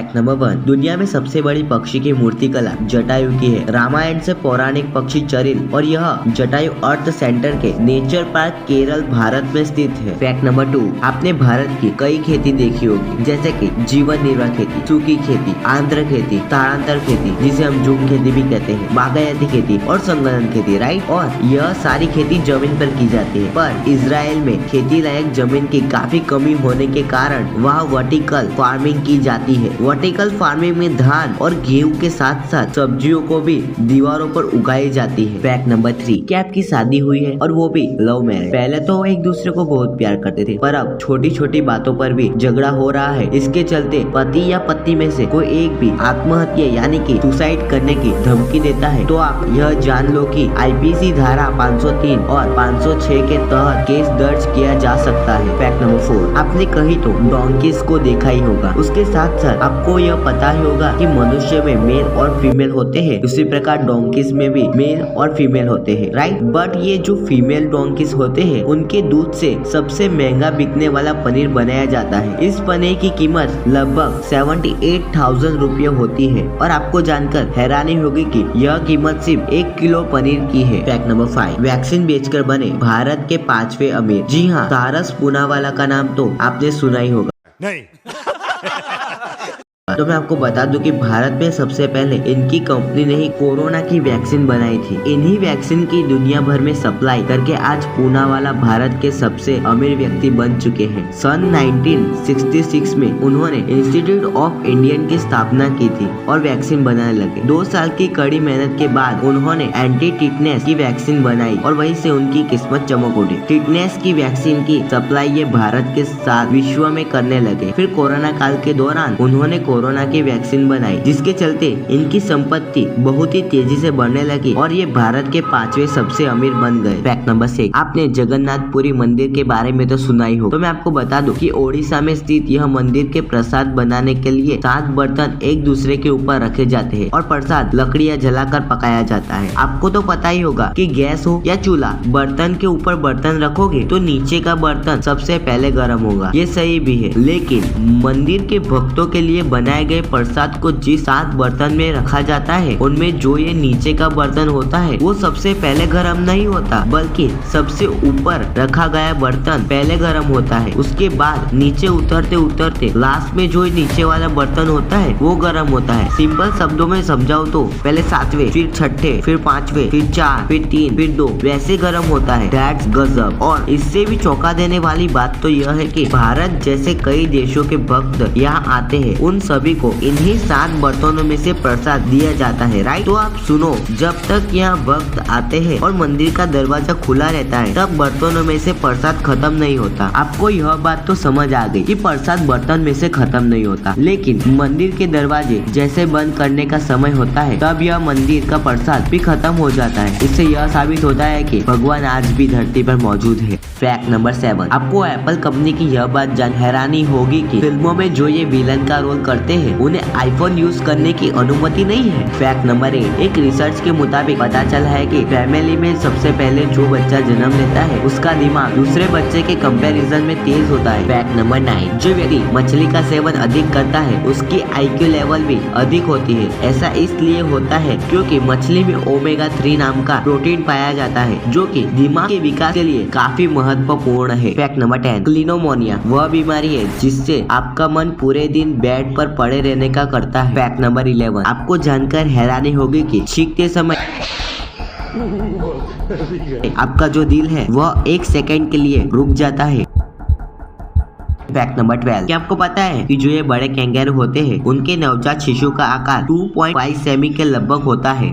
Fact number 1, दुनिया में सबसे बड़ी पक्षी की मूर्ति कला जटायु की है। रामायण से पौराणिक पक्षी चरिल और यह जटायु अर्थ सेंटर के नेचर पार्क केरल भारत में स्थित है। फैक्ट नंबर 2, आपने भारत की कई खेती देखी होगी, जैसे कि जीवन निर्वाह खेती, सूखी खेती, आंध्र खेती, स्थानांतर खेती जिसे हम झूम खेती भी कहते हैं, बागायती खेती और संगठन खेती, राइट। और यह सारी खेती जमीन पर की जाती है, पर इजराइल में खेती लायक जमीन की काफी कमी होने के कारण वहाँ वर्टिकल फार्मिंग की जाती है। वर्टिकल फार्मिंग में धान और गेहूं के साथ साथ सब्जियों को भी दीवारों पर उगाई जाती है। फैक्ट नंबर 3, क्या आपकी शादी हुई है और वो भी लव मैरिज। पहले तो वो एक दूसरे को बहुत प्यार करते थे, पर अब छोटी छोटी बातों पर भी झगड़ा हो रहा है। इसके चलते पति या पत्नी में से कोई एक भी आत्महत्या यानी कि सुसाइड करने की धमकी देता है तो आप यह जान लो कि आईपीसी धारा 503 और 506 के तहत केस दर्ज किया जा सकता है। फैक्ट नंबर 4, आपने कहीं तो डोंकीज को देखा ही होगा, उसके साथ साथ आपको यह पता ही होगा कि मनुष्य में मेल और फीमेल होते हैं, उसी प्रकार डोंकीज में भी मेल और फीमेल होते हैं, राइट। बट ये जो फीमेल डोंकीज होते हैं उनके दूध से सबसे महंगा बिकने वाला पनीर बनाया जाता है। इस पनीर की कीमत लगभग 78,000 रुपये होती है और आपको जानकर हैरानी होगी कि यह कीमत सिर्फ 1 किलो पनीर की है। फैक्ट नंबर 5, वैक्सीन बेचकर बने भारत के 5वें अमीर। जी हाँ, सारस पूनावाला का नाम तो आपने सुना ही होगा। नहीं। तो मैं आपको बता दूं कि भारत में सबसे पहले इनकी कंपनी ने ही कोरोना की वैक्सीन बनाई थी। इन्हीं वैक्सीन की दुनिया भर में सप्लाई करके आज पूनावाला भारत के सबसे अमीर व्यक्ति बन चुके हैं। सन 1966 में उन्होंने इंस्टीट्यूट ऑफ इंडियन की स्थापना की थी और वैक्सीन बनाने लगे। 2 साल की कड़ी मेहनत के बाद उन्होंने एंटी टिटनेस की वैक्सीन बनाई और वहीं से उनकी किस्मत चमक उठी। टिटनेस की वैक्सीन की सप्लाई ये भारत के साथ विश्व में करने लगे। फिर कोरोना काल के दौरान उन्होंने कोरोना की वैक्सीन बनाई, जिसके चलते इनकी संपत्ति बहुत ही तेजी से बढ़ने लगी और ये भारत के 5वें सबसे अमीर बन गए। फैक्ट नंबर 6, आपने जगन्नाथपुरी मंदिर के बारे में तो सुना ही हो, तो मैं आपको बता दूं कि ओडिशा में स्थित यह मंदिर के प्रसाद बनाने के लिए 7 बर्तन एक दूसरे के ऊपर रखे जाते हैं और प्रसाद लकड़ियां जलाकर पकाया जाता है। आपको तो पता ही होगा कि गैस हो या चूल्हा, बर्तन के ऊपर बर्तन रखोगे तो नीचे का बर्तन सबसे पहले गर्म होगा। ये सही भी है, लेकिन मंदिर के भक्तों के लिए बनाए गए प्रसाद को जिस 7 बर्तन में रखा जाता है उनमें जो ये नीचे का बर्तन होता है वो सबसे पहले गर्म नहीं होता, बल्कि सबसे ऊपर रखा गया बर्तन पहले गर्म होता है। उसके बाद नीचे उतरते उतरते लास्ट में जो नीचे वाला बर्तन होता है वो गर्म होता है। सिंपल शब्दों में समझाओ तो पहले 7वें, फिर 6ठे, फिर 5वें, फिर 4, फिर 3, फिर 2 वैसे गर्म होता है। दैट्स गजब। और इससे भी चौंका देने वाली बात तो यह है कि भारत जैसे कई देशों के भक्त यहाँ आते हैं, उन सभी को इन्हीं 7 बर्तनों में से प्रसाद दिया जाता है, राइट। तो आप सुनो, जब तक यहाँ भक्त आते हैं और मंदिर का दरवाजा खुला रहता है तब बर्तनों में से प्रसाद खत्म नहीं होता। आपको यह बात तो समझ आ गई कि प्रसाद बर्तन में से खत्म नहीं होता, लेकिन मंदिर के दरवाजे जैसे बंद करने का समय होता है तब यह मंदिर का प्रसाद भी खत्म हो जाता है। इससे यह साबित होता है कि भगवान आज भी धरती पर मौजूद है। फैक्ट नंबर 7, आपको एप्पल कंपनी की यह बात जान हैरानी होगी कि फिल्मों में जो ये विलन का रोल करते हैं उन्हें आईफोन यूज करने की अनुमति नहीं है। फैक्ट नंबर 8, एक रिसर्च के मुताबिक पता चला है कि फैमिली में सबसे पहले जो बच्चा जन्म लेता है उसका दिमाग दूसरे बच्चे के कंपैरिजन में तेज होता है। फैक्ट नंबर 9, जो व्यक्ति मछली का सेवन अधिक करता है उसकी IQ लेवल भी अधिक होती है। ऐसा इसलिए होता है क्योंकि मछली में ओमेगा 3 नाम का प्रोटीन पाया जाता है जो कि दिमाग के विकास के लिए काफी महत्वपूर्ण है। फैक्ट नंबर 10, क्लिनोमोनिया वह बीमारी है जिससे आपका मन पूरे दिन बेड पर पड़े रहने का करता है। फैक्ट नंबर 11, आपको जानकर हैरानी होगी कि छींकते समय आपका जो दिल है वह 1 सेकंड के लिए रुक जाता है। फैक्ट नंबर 12, क्या आपको पता है कि जो ये बड़े कैंगरू होते हैं उनके नवजात शिशु का आकार 2.5 सेमी के लगभग होता है।